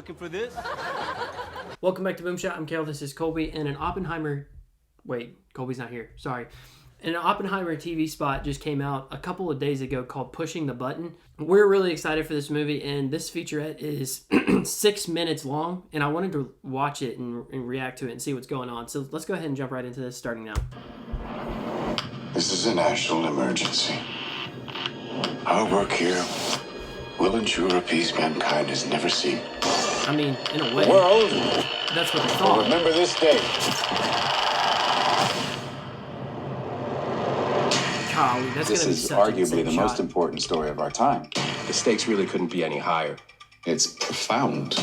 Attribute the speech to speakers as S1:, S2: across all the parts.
S1: looking for this?
S2: Welcome back to BoomShot. I'm Kel. This is Colby. And an Oppenheimer... Wait, Colby's not here. Sorry. An Oppenheimer TV spot just came out a couple of days ago called Pushing the Button. We're really excited for this movie, and this featurette is 6 minutes long, and I wanted to watch it and react to it and see what's going on. So let's go ahead and jump right into this, starting now.
S3: This is a national emergency. Our work here will ensure a peace mankind has never seen.
S2: I mean, in a way,
S3: The world
S2: that's what they
S3: will
S2: thought.
S3: remember this day.
S2: Golly, that's
S4: This
S2: gonna be
S4: is
S2: such an
S4: arguably the
S2: insane
S4: most
S2: shot.
S4: important story of our time.
S5: The stakes really couldn't be any higher.
S6: It's profound,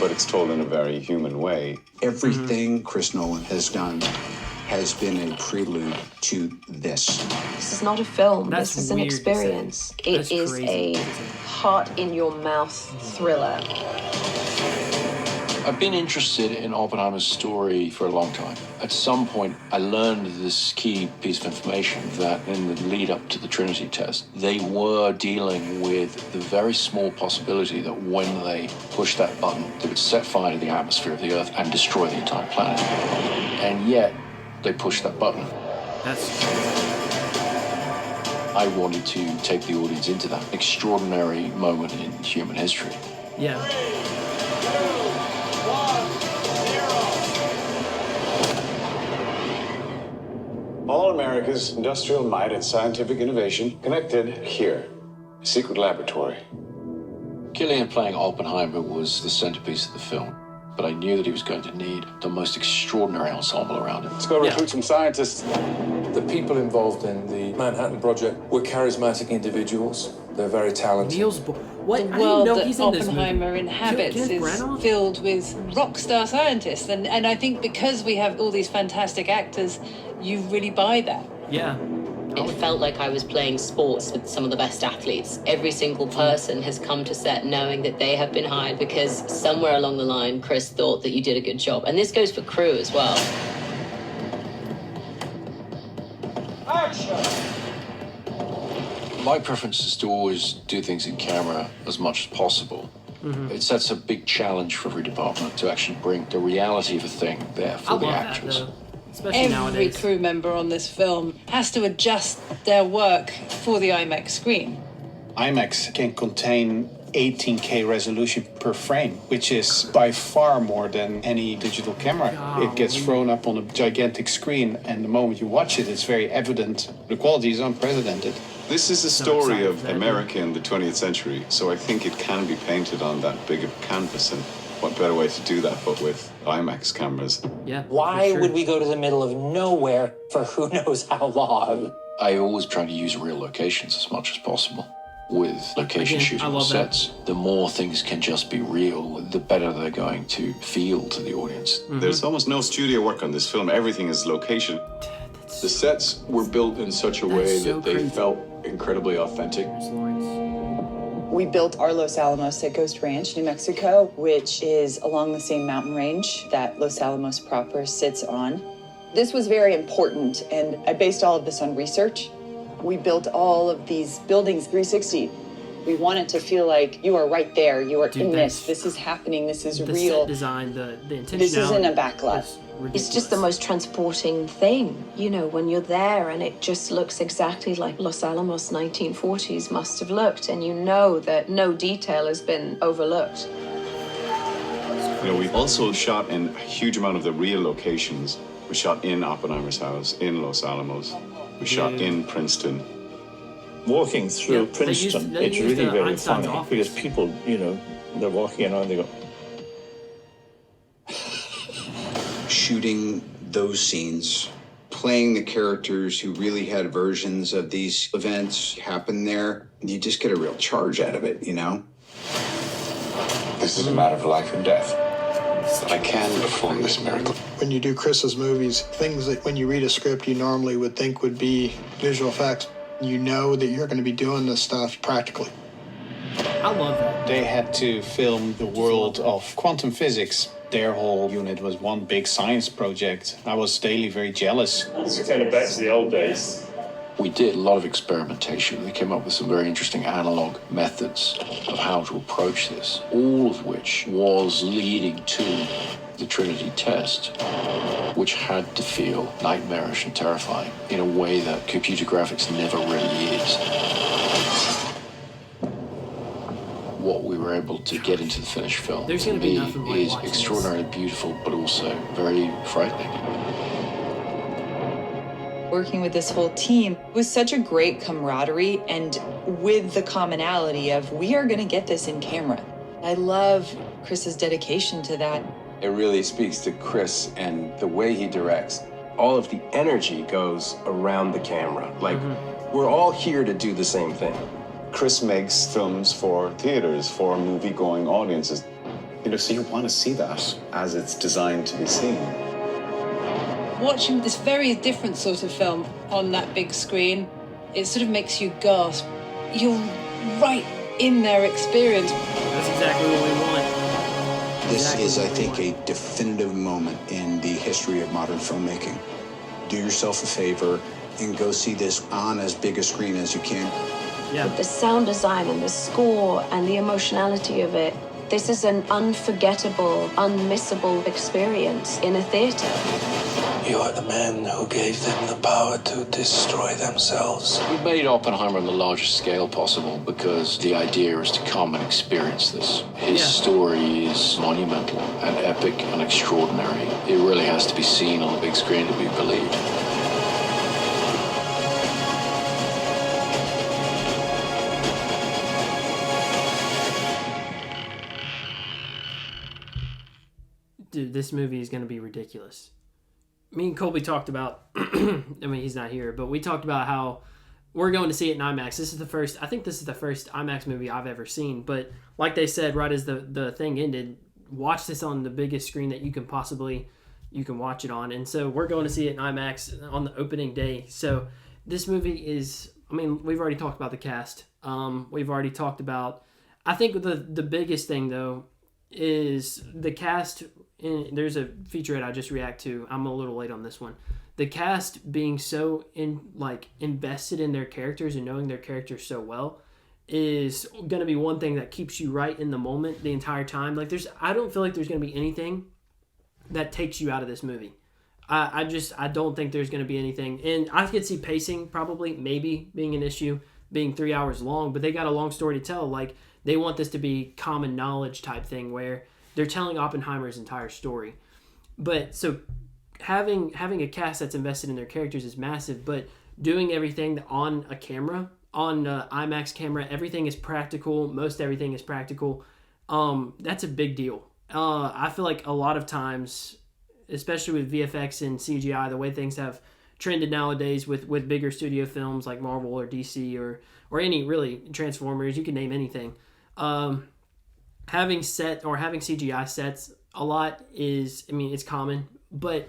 S6: but it's told in a very human way.
S7: Everything Chris Nolan has done has been a prelude to this.
S8: This is not a film.
S2: That's
S8: this is an
S2: weird to say.
S8: experience.
S2: That's
S8: It is
S2: crazy.
S8: a heart-in-your-mouth thriller.
S9: I've been interested in Oppenheimer's story for a long time. At some point, I learned this key piece of information that in the lead up to the Trinity test, they were dealing with the very small possibility that when they pushed that button, they would set fire to the atmosphere of the Earth and destroy the entire planet. And yet, they pushed that button.
S2: That's
S9: I wanted to take the audience into that extraordinary moment in human history.
S2: yeah.
S3: All America's industrial might and scientific innovation connected here. A secret laboratory.
S9: Cillian playing Oppenheimer was the centerpiece of the film, but I knew that he was going to need the most extraordinary ensemble around him.
S3: Let's go recruit some scientists.
S10: The people involved in the Manhattan Project were charismatic individuals. They're very talented.
S2: Niels Bohr. What?
S11: The
S2: I didn't
S11: world
S2: know
S11: that
S2: he's in this
S11: Oppenheimer
S2: movie.
S11: inhabits
S2: Kenneth
S11: is
S2: Branagh?
S11: filled with rock star scientists. And I think because we have all these fantastic actors, you really buy that.
S2: Yeah.
S12: It felt like I was playing sports with some of the best athletes. Every single person has come to set knowing that they have been hired because somewhere along the line, Chris thought that you did a good job. And this goes for crew as well.
S9: My preference is to always do things in camera as much as possible. It sets a big challenge for every department to actually bring the reality of a thing there
S2: I
S9: for the
S2: love
S9: actors.
S2: that, though. Especially
S11: Every
S2: nowadays.
S11: crew member on this film has to adjust their work for the IMAX screen.
S1: IMAX can contain 18K resolution per frame, which is by far more than any digital camera. It gets thrown up on a gigantic screen, and the moment you watch it, it's very evident. The quality is unprecedented.
S6: This is a
S2: So
S6: story
S2: excited
S6: of
S2: for that,
S6: America in the 20th century, so I think it can be painted on that big of a canvas, and what better way to do that but with IMAX cameras?
S2: Yeah.
S5: Why
S2: for sure.
S5: would we go to the middle of nowhere for who knows how long?
S9: I always try to use real locations as much as possible. With location
S2: Again,
S9: shooting
S2: I
S9: on
S2: love that.
S9: sets, the more things can just be real, the better they're going to feel to the audience.
S6: There's almost no studio work on this film. Everything is location.
S10: The sets were built in such a way
S2: so
S10: that they
S2: crazy.
S10: felt incredibly authentic.
S2: There's Lawrence.
S13: We built our Los Alamos at Ghost Ranch, New Mexico, which is along the same mountain range that Los Alamos proper sits on. This was very important, and I based all of this on research. We built all of these buildings 360. We want it to feel like you are right there. You are
S2: Dude,
S13: in this.
S2: that's-
S13: This is happening. This is
S2: The
S13: real.
S2: set design, the intentionality.
S13: This isn't a backlot.
S2: is
S8: It's just the
S2: ridiculous.
S8: most transporting thing, you know, when you're there and it just looks exactly like Los Alamos 1940s must have looked, and you know that no detail has been overlooked.
S6: You know, we've also shot in a huge amount of the real locations. We shot in Oppenheimer's house, in Los Alamos. We shot in Princeton.
S14: Walking through
S2: Yeah, they used-
S14: Princeton,
S2: they
S14: it's
S2: used,
S14: really very
S2: Einstein's
S14: funny
S2: office.
S14: because people, you know, they're walking around, they go,
S7: Shooting those scenes, playing the characters who really had versions of these events happen there, you just get a real charge out of it, you know?
S3: This is a matter of life and death. I can perform this miracle.
S15: When you do Chris's movies, things that when you read a script you normally would think would be visual effects, you know that you're going to be doing this stuff practically.
S2: I love that.
S1: They had to film the world of quantum physics. Their whole unit was one big science project. I was daily very jealous.
S14: it's kind of back to the old days.
S9: We did a lot of experimentation. We came up with some very interesting analog methods of how to approach this, all of which was leading to the Trinity test, which had to feel nightmarish and terrifying in a way that computer graphics never really is. What we were able to get into the finished film
S2: There's gonna be nothing like
S9: is
S2: watching
S9: extraordinarily beautiful, but also very frightening.
S13: Working with this whole team was such a great camaraderie, and with the commonality of we are going to get this in camera. I love Chris's dedication to that.
S4: It really speaks to Chris and the way he directs. All of the energy goes around the camera. Like, we're all here to do the same thing.
S6: Chris makes films for theaters, for movie-going audiences. You know, so you want to see that as it's designed to be seen.
S11: Watching this very different sort of film on that big screen, it sort of makes you gasp. You're right in their experience.
S2: That's exactly what we want.
S7: This is, I think, a definitive moment in the history of modern filmmaking. Do yourself a favor and go see this on as big a screen as you can.
S2: Yeah.
S8: The sound design and the score and the emotionality of it, this is an unforgettable, unmissable experience in a theater.
S10: You are the man who gave them the power to destroy themselves.
S9: We made Oppenheimer on the largest scale possible because the idea is to come and experience this. His story is monumental and epic and extraordinary. It really has to be seen on the big screen to be believed.
S2: Dude, this movie is going to be ridiculous. Me and Colby talked about, I mean, he's not here, but we talked about how we're going to see it in IMAX. I think this is the first IMAX movie I've ever seen. But like they said, right as the thing ended, watch this on the biggest screen that you can watch it on. And so we're going to see it in IMAX on the opening day. So this movie is, I mean, we've already talked about the cast. We've already talked about, I think the biggest thing though is the cast. There's a featurette I just react to. I'm a little late on this one. The cast being so invested in their characters and knowing their characters so well is going to be one thing that keeps you right in the moment the entire time. I don't feel like there's going to be anything that takes you out of this movie. I don't think there's going to be anything. And I could see pacing probably maybe being an issue, being 3 hours long, but they got a long story to tell. Like, they want this to be common knowledge type thing where they're telling Oppenheimer's entire story. But so having a cast that's invested in their characters is massive, but doing everything on a camera, on an IMAX camera, everything is practical. Most everything is practical. That's a big deal. I feel like a lot of times, especially with VFX and CGI, the way things have trended nowadays with bigger studio films like Marvel or DC or any really Transformers, you can name anything. Having CGI sets a lot is, I mean, it's common, but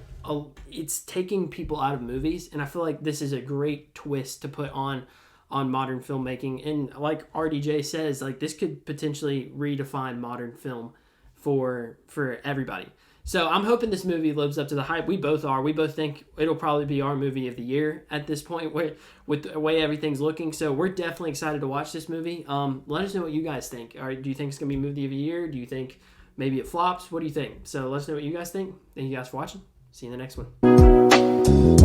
S2: it's taking people out of movies, and I feel like this is a great twist to put on modern filmmaking. And like RDJ says, like, this could potentially redefine modern film for everybody. So I'm hoping this movie lives up to the hype. We both are. We both think it'll probably be our movie of the year at this point with the way everything's looking. So we're definitely excited to watch this movie. Let us know what you guys think. All right, do you think it's going to be movie of the year? Do you think maybe it flops? What do you think? So let us know what you guys think. Thank you guys for watching. See you in the next one.